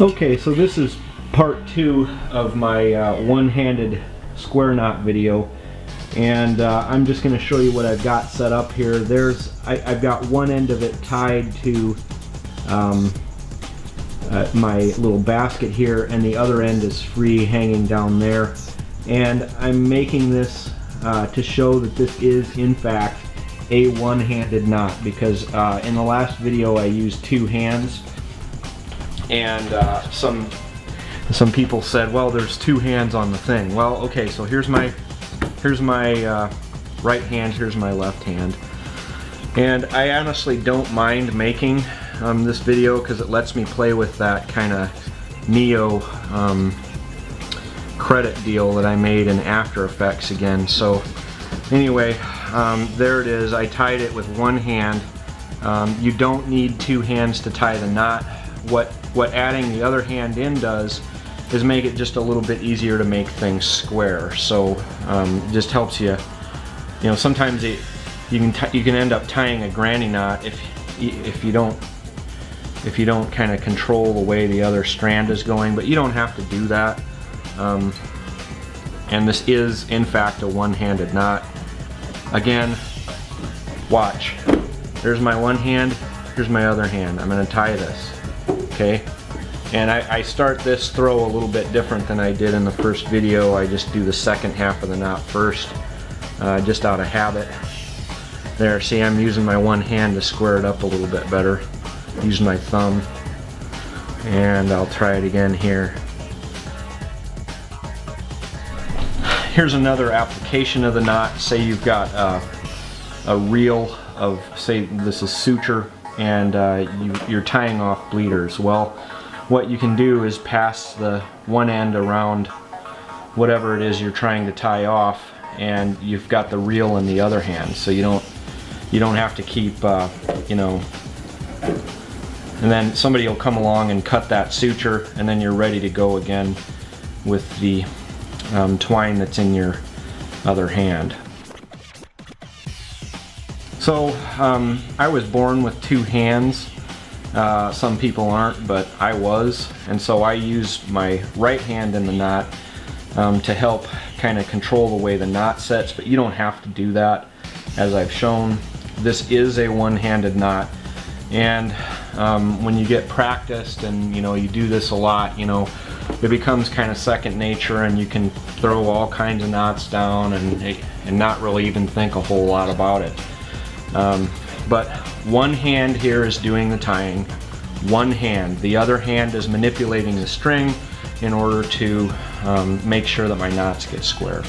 Okay, so this is part 2 of my one-handed square knot video, and I'm just going to show you what I've got set up here. I've got one end of it tied to my little basket here, and the other end is free hanging down there. And I'm making this to show that this is in fact a one-handed knot, because in the last video I used two hands, and some people said, well, there's two hands on the thing. Well, okay, so here's my right hand, here's my left hand, and I honestly don't mind making this video because it lets me play with that kind of Neo credit deal that I made in After Effects again. So anyway, there it is. I tied it with one hand. You don't need two hands to tie the knot. What adding the other hand in does is make it just a little bit easier to make things square. So it just helps you. You know, sometimes you can end up tying a granny knot if you don't kind of control the way the other strand is going, but you don't have to do that. And this is in fact a one-handed knot. Again, watch. There's my one hand, here's my other hand. I'm going to tie this. Okay, and I start this throw a little bit different than I did in the first video. I just do the second half of the knot first, just out of habit. There, see, I'm using my one hand to square it up a little bit better. Use my thumb, and I'll try it again here. Here's another application of the knot. Say you've got a reel of, say this is suture, and you're tying off bleeders. Well, what you can do is pass the one end around whatever it is you're trying to tie off, and you've got the reel in the other hand, so you don't have to keep you know. And then somebody will come along and cut that suture, and then you're ready to go again with the twine that's in your other hand. So I was born with two hands. Some people aren't, but I was, and so I use my right hand in the knot to help kind of control the way the knot sets, but you don't have to do that, as I've shown. This is a one-handed knot, and when you get practiced and you do this a lot, it becomes kind of second nature, and you can throw all kinds of knots down and not really even think a whole lot about it. But one hand here is doing the tying, one hand. The other hand is manipulating the string in order to make sure that my knots get square.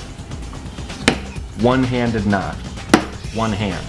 One-handed knot, one hand.